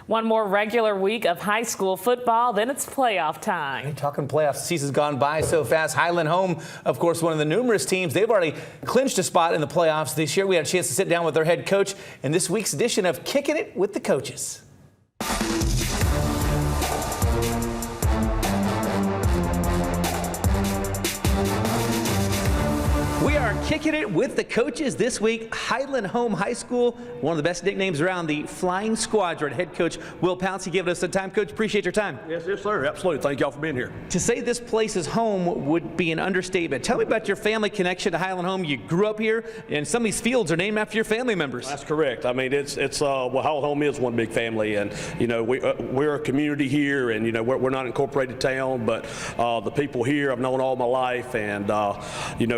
One more regular week of high school football, then it's playoff time. Hey, talking playoffs, the season's gone by so fast. Highland home, of course, one of the numerous teams. They've already clinched a spot in the playoffs this year. We had a chance to sit down with their head coach in this week's edition of Kicking It with the Coaches. We are kicking it with the coaches this week. Highland Home High School, one of the best nicknames around, the Flying Squadron. Head coach Will Pouncey giving us the time. Coach, appreciate your time. Yes, sir. Absolutely. Thank y'all for being here. To say this place is home would be an understatement. Tell me about your family connection to Highland Home. You grew up here, and some of these fields are named after your family members. That's correct. I mean, well, Highland Home is one big family, and we're a community here, and we're not an incorporated town, but the people here I've known all my life, and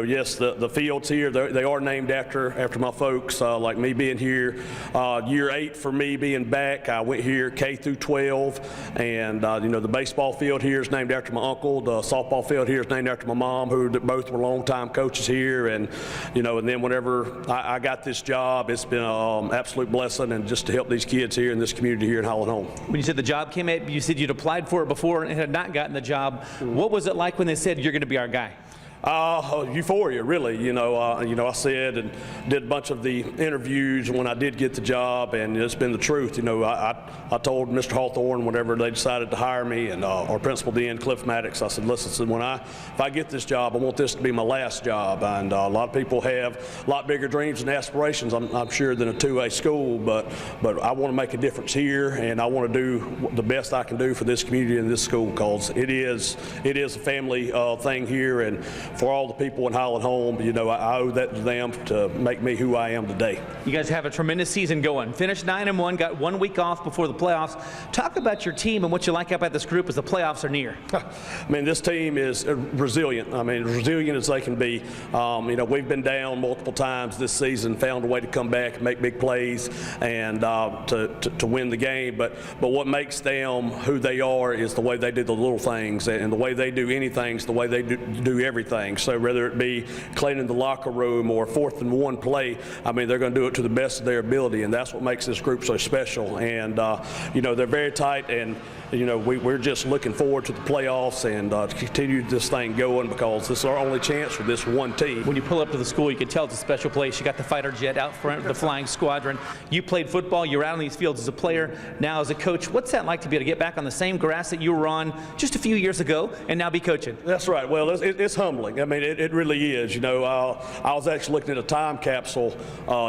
yes, the fields here they are named after my folks. Like me being here, year 8 for me being back. I went here K through 12, and the baseball field here is named after my uncle. The softball field here is named after my mom, who both were longtime coaches here. And and then whenever I got this job, it's been an absolute blessing, and just to help these kids here in this community here in Highland Home. When you said the job came in, you said you'd applied for it before and had not gotten the job. What was it like when they said you're going to be our guy? Euphoria, really. I said and did a bunch of the interviews when I did get the job, and it's been the truth. I told Mr. Hawthorne whenever they decided to hire me, and our principal then, Cliff Maddox, I said, listen, if I get this job, I want this to be my last job. And a lot of people have a lot bigger dreams and aspirations, I'm sure, than a 2A school, but I want to make a difference here, and I want to do the best I can do for this community and this school, because it is a family thing here. And for all the people in Highland Home, I owe that to them to make me who I am today. You guys have a tremendous season going. Finished 9-1, got 1 week off before the playoffs. Talk about your team and what you like about this group as the playoffs are near. I mean, this team is resilient. I mean, resilient as they can be. We've been down multiple times this season, found a way to come back and make big plays and to win the game. But what makes them who they are is the way they do the little things, and the way they do anything is the way they do everything. So whether it be cleaning the locker room or 4th and 1 play, I mean, they're going to do it to the best of their ability, and that's what makes this group so special. And they're very tight, and we're just looking forward to the playoffs and to continue this thing going, because this is our only chance for this one team. When you pull up to the school, you can tell it's a special place. You got the fighter jet out front, the Flying Squadron. You played football. You're out on these fields as a player. Now as a coach, what's that like to be able to get back on the same grass that you were on just a few years ago and now be coaching? That's right. Well, it's humbling. I mean, it really is. I was actually looking at a time capsule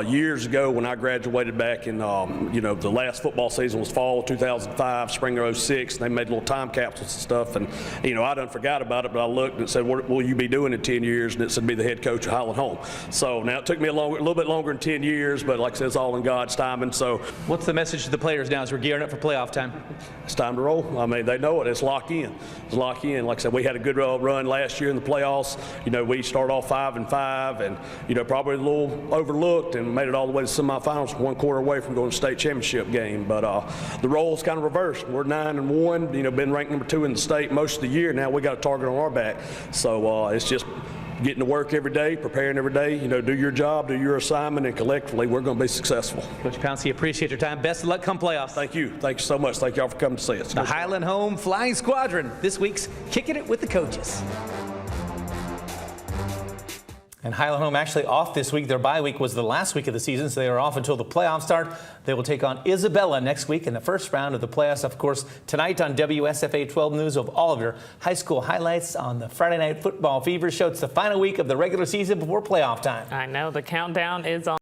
years ago when I graduated back in, the last football season was fall of 2005, spring of 06. And they made little time capsules and stuff. And, I done forgot about it, but I looked and it said, what will you be doing in 10 years? And it said, be the head coach of Highland Home. So now it took me a little bit longer than 10 years, but like I said, it's all in God's timing. So what's the message to the players now as we're gearing up for playoff time? It's time to roll. I mean, they know it. It's lock in. It's lock in. Like I said, we had a good run last year in the playoffs. We started off 5-5, and probably a little overlooked, and made it all the way to the semifinals, 1 quarter away from going to state championship game. But the role's kind of reversed. We're 9-1. Been ranked number 2 in the state most of the year. Now we got a target on our back. So it's just getting to work every day, preparing every day. Do your job, do your assignment, and collectively we're going to be successful. Coach Pouncey, appreciate your time. Best of luck come playoffs. Thank you. Thank you so much. Thank y'all for coming to see us. The Highland Home Flying Squadron, this week's Kicking It with the Coaches. And Highland Home actually off this week. Their bye week was the last week of the season, so they are off until the playoffs start. They will take on Isabella next week in the first round of the playoffs. Of course, tonight on WSFA 12 News of all of your high school highlights on the Friday Night Football Fever Show. It's the final week of the regular season before playoff time. I know the countdown is on.